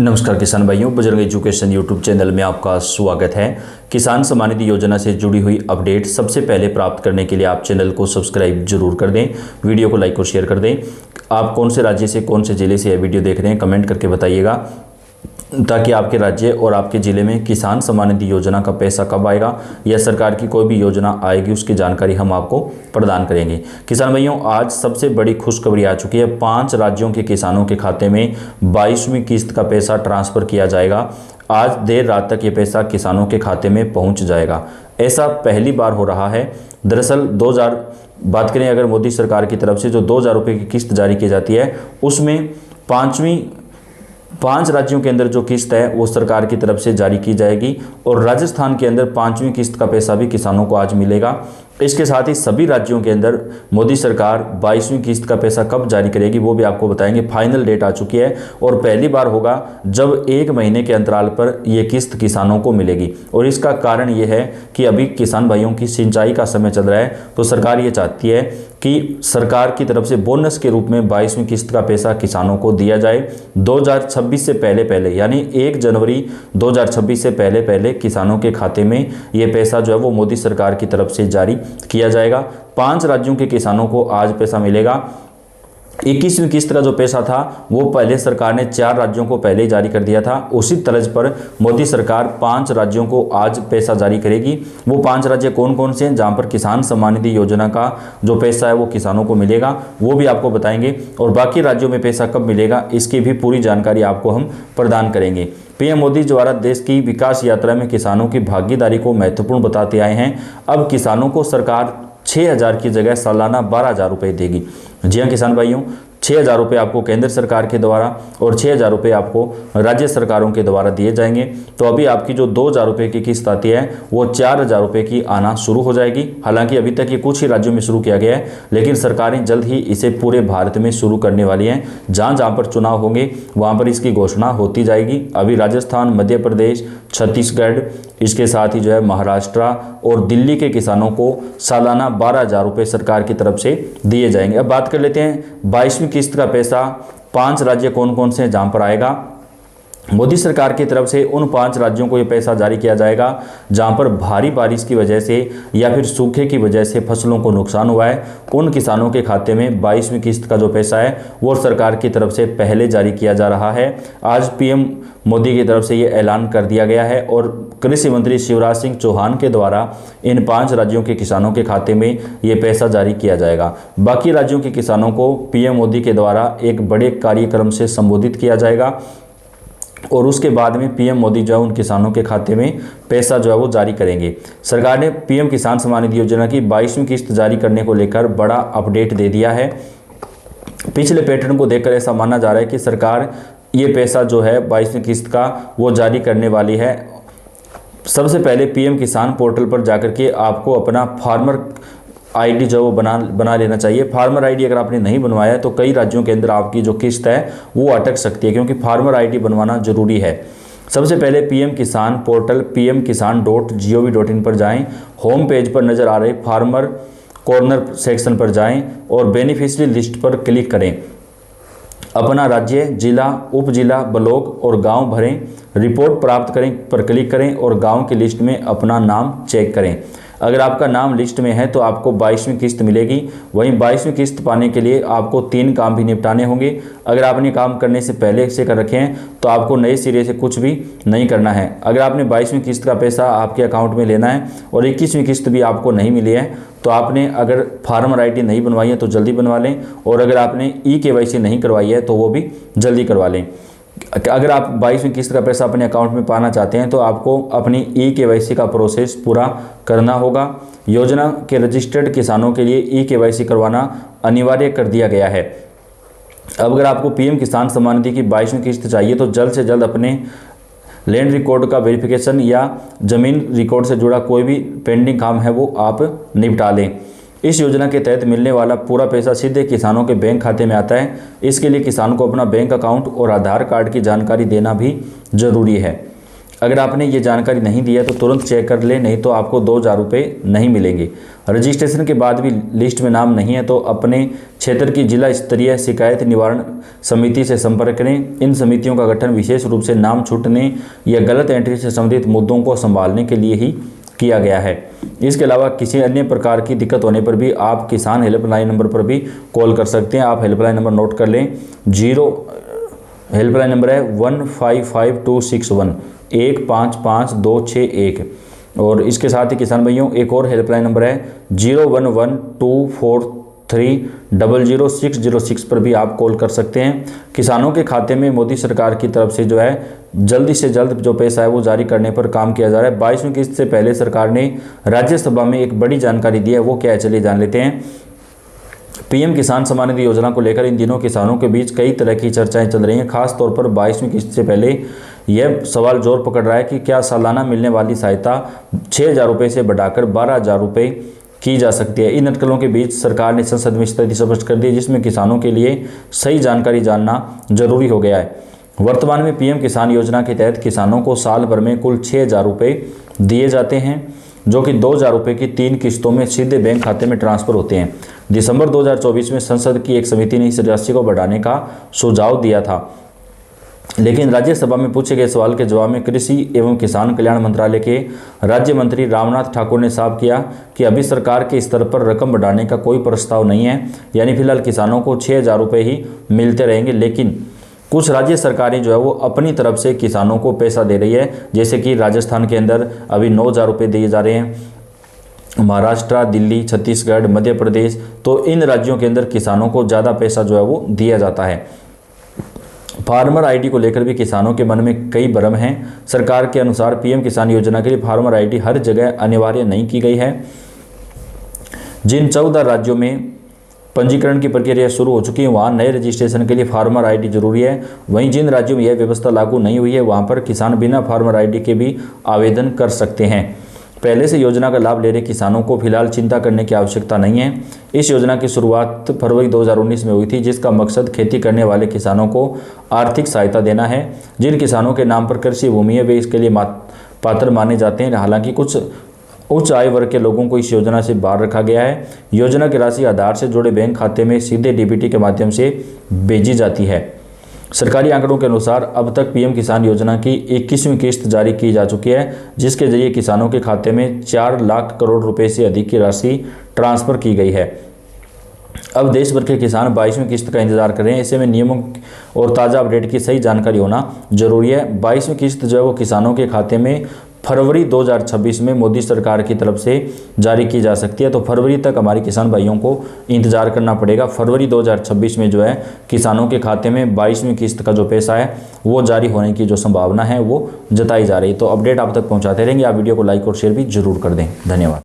नमस्कार किसान भाइयों, बजरंग एजुकेशन यूट्यूब चैनल में आपका स्वागत है। किसान सम्मान निधि योजना से जुड़ी हुई अपडेट सबसे पहले प्राप्त करने के लिए आप चैनल को सब्सक्राइब जरूर कर दें, वीडियो को लाइक और शेयर कर दें। आप कौन से राज्य से, कौन से ज़िले से यह वीडियो देख रहे हैं, कमेंट करके बताइएगा, ताकि आपके राज्य और आपके ज़िले में किसान सम्मान निधि योजना का पैसा कब आएगा या सरकार की कोई भी योजना आएगी उसकी जानकारी हम आपको प्रदान करेंगे। किसान भाइयों, आज सबसे बड़ी खुशखबरी आ चुकी है। 5 राज्यों के किसानों के खाते में 22वीं किस्त का पैसा ट्रांसफ़र किया जाएगा। आज देर रात तक ये पैसा किसानों के खाते में पहुंच जाएगा। ऐसा पहली बार हो रहा है। दरअसल 2000 बात करें अगर मोदी सरकार की तरफ से जो 2000 रुपये की किस्त जारी की जाती है, उसमें 5 राज्यों के अंदर जो किस्त है वो सरकार की तरफ से जारी की जाएगी और राजस्थान के अंदर 5वीं किस्त का पैसा भी किसानों को आज मिलेगा। इसके साथ ही सभी राज्यों के अंदर मोदी सरकार 22वीं किस्त का पैसा कब जारी करेगी वो भी आपको बताएंगे। फाइनल डेट आ चुकी है और पहली बार होगा जब 1 महीने के अंतराल पर यह किस्त किसानों को मिलेगी। और इसका कारण ये है कि अभी किसान भाइयों की सिंचाई का समय चल रहा है, तो सरकार ये चाहती है कि सरकार की तरफ से बोनस के रूप में 22वीं किस्त का पैसा किसानों को दिया जाए। 2026 से पहले यानी 1 जनवरी 2026 से पहले किसानों के खाते में ये पैसा जो है वो मोदी सरकार की तरफ से जारी किया जाएगा। 5 राज्यों के किसानों को आज पैसा मिलेगा। 21वीं किस्त का जो पैसा था वो पहले सरकार ने 4 राज्यों को पहले ही जारी कर दिया था। उसी तर्ज पर मोदी सरकार 5 राज्यों को आज पैसा जारी करेगी। वो 5 राज्य कौन कौन से हैं जहां पर किसान सम्मान निधि योजना का जो पैसा है वो किसानों को मिलेगा, वो भी आपको बताएंगे। और बाकी राज्यों में पैसा कब मिलेगा इसकी भी पूरी जानकारी आपको हम प्रदान करेंगे। पीएम मोदी द्वारा देश की विकास यात्रा में किसानों की भागीदारी को महत्वपूर्ण बताते आए हैं। अब किसानों को सरकार 6000 की जगह सालाना 12000 रुपये देगी। जी हाँ किसान भाइयों, 6000 रुपये आपको केंद्र सरकार के द्वारा और 6000 रुपये आपको राज्य सरकारों के द्वारा दिए जाएंगे। तो अभी आपकी जो 2000 रुपये की किस्त आती है वो 4000 रुपये की आना शुरू हो जाएगी। हालांकि अभी तक ये कुछ ही राज्यों में शुरू किया गया है, लेकिन सरकारें जल्द ही इसे पूरे भारत में शुरू करने वाली हैं। जहाँ जहाँ पर चुनाव होंगे वहाँ पर इसकी घोषणा होती जाएगी। अभी राजस्थान, मध्य प्रदेश, छत्तीसगढ़, इसके साथ ही जो है महाराष्ट्र और दिल्ली के किसानों को सालाना 12000 रुपये सरकार की तरफ से दिए जाएंगे। अब बात कर लेते हैं 22वीं किस्त का पैसा 5 राज्य कौन कौन से हैं जहां पर आएगा। मोदी सरकार की तरफ से उन 5 राज्यों को ये पैसा जारी किया जाएगा जहां पर भारी बारिश की वजह से या फिर सूखे की वजह से फसलों को नुकसान हुआ है। उन किसानों के खाते में 22वीं किस्त का जो पैसा है वो सरकार की तरफ से पहले जारी किया जा रहा है। आज पीएम मोदी की तरफ से ये ऐलान कर दिया गया है और कृषि मंत्री शिवराज सिंह चौहान के द्वारा इन 5 राज्यों के किसानों के खाते में ये पैसा जारी किया जाएगा। बाकी राज्यों के किसानों को पीएम मोदी के द्वारा एक बड़े कार्यक्रम से संबोधित किया जाएगा और उसके बाद में पीएम मोदी जो है उन किसानों के खाते में पैसा जो है वो जारी करेंगे। सरकार ने पीएम किसान सम्मान निधि योजना की 22वीं किस्त जारी करने को लेकर बड़ा अपडेट दे दिया है। पिछले पैटर्न को देखकर ऐसा माना जा रहा है कि सरकार ये पैसा जो है 22वीं किस्त का वो जारी करने वाली है। सबसे पहले पीएम किसान पोर्टल पर जाकर के आपको अपना फार्मर आईडी जो वो बना लेना चाहिए। फार्मर आईडी अगर आपने नहीं बनवाया तो कई राज्यों के अंदर आपकी जो किस्त है वो अटक सकती है, क्योंकि फार्मर आईडी बनवाना जरूरी है। सबसे पहले पीएम किसान पोर्टल pmkisan.gov.in पर जाएं। होम पेज पर नज़र आ रहे फार्मर कॉर्नर सेक्शन पर जाएं और बेनिफिशियरी लिस्ट पर क्लिक करें। अपना राज्य, जिला, उप जिला, ब्लॉक और गांव भरें। रिपोर्ट प्राप्त करें पर क्लिक करें और गांव की लिस्ट में अपना नाम चेक करें। अगर आपका नाम लिस्ट में है तो आपको 22वीं किस्त मिलेगी। वहीं 22वीं किस्त पाने के लिए आपको 3 काम भी निपटाने होंगे। अगर आपने काम करने से पहले से कर रखे हैं तो आपको नए सिरे से कुछ भी नहीं करना है। अगर आपने 22वीं किस्त का पैसा आपके अकाउंट में लेना है और 21वीं किस्त भी आपको नहीं मिली है तो आपने अगर फार्मर आईडी नहीं बनवाई है तो जल्दी बनवा लें, और अगर आपने ई-केवाईसी नहीं करवाई है तो वो भी जल्दी करवा लें। अगर आप 22वीं किस्त का पैसा अपने अकाउंट में पाना चाहते हैं तो आपको अपनी ई-केवाईसी का प्रोसेस पूरा करना होगा। योजना के रजिस्टर्ड किसानों के लिए ई-केवाईसी करवाना अनिवार्य कर दिया गया है। अब अगर आपको पीएम किसान सम्मान निधि की 22वीं किस्त चाहिए तो जल्द से जल्द अपने लैंड रिकॉर्ड का वेरिफिकेशन या ज़मीन रिकॉर्ड से जुड़ा कोई भी पेंडिंग काम है वो आप निपटा लें। इस योजना के तहत मिलने वाला पूरा पैसा सीधे किसानों के बैंक खाते में आता है। इसके लिए किसान को अपना बैंक अकाउंट और आधार कार्ड की जानकारी देना भी जरूरी है। अगर आपने ये जानकारी नहीं दी है तो तुरंत चेक कर लें, नहीं तो आपको 2,000 रुपये नहीं मिलेंगे। रजिस्ट्रेशन के बाद भी लिस्ट में नाम नहीं है तो अपने क्षेत्र की जिला स्तरीय शिकायत निवारण समिति से संपर्क करें। इन समितियों का गठन विशेष रूप से नाम छूटने या गलत एंट्री से संबंधित मुद्दों को संभालने के लिए ही किया गया है। इसके अलावा किसी अन्य प्रकार की दिक्कत होने पर भी आप किसान हेल्पलाइन नंबर पर भी कॉल कर सकते हैं। आप हेल्पलाइन नंबर नोट कर लें, हेल्पलाइन नंबर है 155261 155261। और इसके साथ ही किसान भाइयों एक और हेल्पलाइन नंबर है 011243000606 पर भी आप कॉल कर सकते हैं। किसानों के खाते में मोदी सरकार की तरफ से जो है जल्दी से जल्द जो पैसा है वो जारी करने पर काम किया जा रहा है। 22वीं किस्त से पहले सरकार ने राज्यसभा में एक बड़ी जानकारी दी है, वो क्या है चलिए जान लेते हैं। पीएम किसान सम्मान निधि योजना को लेकर इन दिनों किसानों के बीच कई तरह की चर्चाएं चल रही हैं। खास तौर पर 22वीं किस्त से पहले यह सवाल जोर पकड़ रहा है कि क्या सालाना मिलने वाली सहायता 6,000 रुपये से बढ़ाकर 12,000 रुपये की जा सकती है। इन अटकलों के बीच सरकार ने संसद में स्थिति स्पष्ट कर दी, जिसमें किसानों के लिए सही जानकारी जानना जरूरी हो गया है। वर्तमान में पीएम किसान योजना के तहत किसानों को साल भर में कुल 6,000 रुपये दिए जाते हैं, जो कि 2,000 रुपये की 3 किस्तों में सीधे बैंक खाते में ट्रांसफर होते हैं। दिसंबर 2024 में संसद की एक समिति ने इस राशि को बढ़ाने का सुझाव दिया था, लेकिन राज्यसभा में पूछे गए सवाल के जवाब में कृषि एवं किसान कल्याण मंत्रालय के राज्य मंत्री रामनाथ ठाकुर ने साफ किया कि अभी सरकार के स्तर पर रकम बढ़ाने का कोई प्रस्ताव नहीं है, यानी फिलहाल किसानों को 6,000 रुपये ही मिलते रहेंगे। लेकिन कुछ राज्य सरकारें जो है वो अपनी तरफ से किसानों को पैसा दे रही है, जैसे कि राजस्थान के अंदर अभी 9,000 रुपये दिए जा रहे हैं, महाराष्ट्र, दिल्ली, छत्तीसगढ़, मध्य प्रदेश, तो इन राज्यों के अंदर किसानों को ज़्यादा पैसा जो है वो दिया जाता है। फार्मर आईडी को लेकर भी किसानों के मन में कई भ्रम हैं। सरकार के अनुसार पीएम किसान योजना के लिए फार्मर आईडी हर जगह अनिवार्य नहीं की गई है। जिन 14 राज्यों में पंजीकरण की प्रक्रिया शुरू हो चुकी है वहाँ नए रजिस्ट्रेशन के लिए फार्मर आईडी जरूरी है। वहीं जिन राज्यों में यह व्यवस्था लागू नहीं हुई है वहाँ पर किसान बिना फार्मर आईडी के भी आवेदन कर सकते हैं। पहले से योजना का लाभ ले रहे किसानों को फिलहाल चिंता करने की आवश्यकता नहीं है। इस योजना की शुरुआत फरवरी 2019 में हुई थी, जिसका मकसद खेती करने वाले किसानों को आर्थिक सहायता देना है। जिन किसानों के नाम पर कृषि भूमि है वे इसके लिए पात्र माने जाते हैं। हालांकि कुछ उच्च आय वर्ग के लोगों को इस योजना से बाहर रखा गया है। योजना की राशि आधार से जुड़े बैंक खाते में सीधे डीबीटी के माध्यम से भेजी जाती है। सरकारी आंकड़ों के अनुसार अब तक पीएम किसान योजना की 21वीं किस्त जारी की जा चुकी है, जिसके जरिए किसानों के खाते में 4 लाख करोड़ रुपए से अधिक की राशि ट्रांसफर की गई है। अब देश भर के किसान 22वीं किस्त का इंतजार कर रहे हैं। ऐसे में नियमों और ताज़ा अपडेट की सही जानकारी होना जरूरी है। 22वीं किस्त जो है वो किसानों के खाते में फरवरी 2026 में मोदी सरकार की तरफ से जारी की जा सकती है। तो फरवरी तक हमारे किसान भाइयों को इंतजार करना पड़ेगा। फरवरी 2026 में जो है किसानों के खाते में 22वीं किस्त का जो पैसा है वो जारी होने की जो संभावना है वो जताई जा रही है। तो अपडेट आप तक पहुंचाते रहेंगे। आप वीडियो को लाइक और शेयर भी जरूर कर दें। धन्यवाद।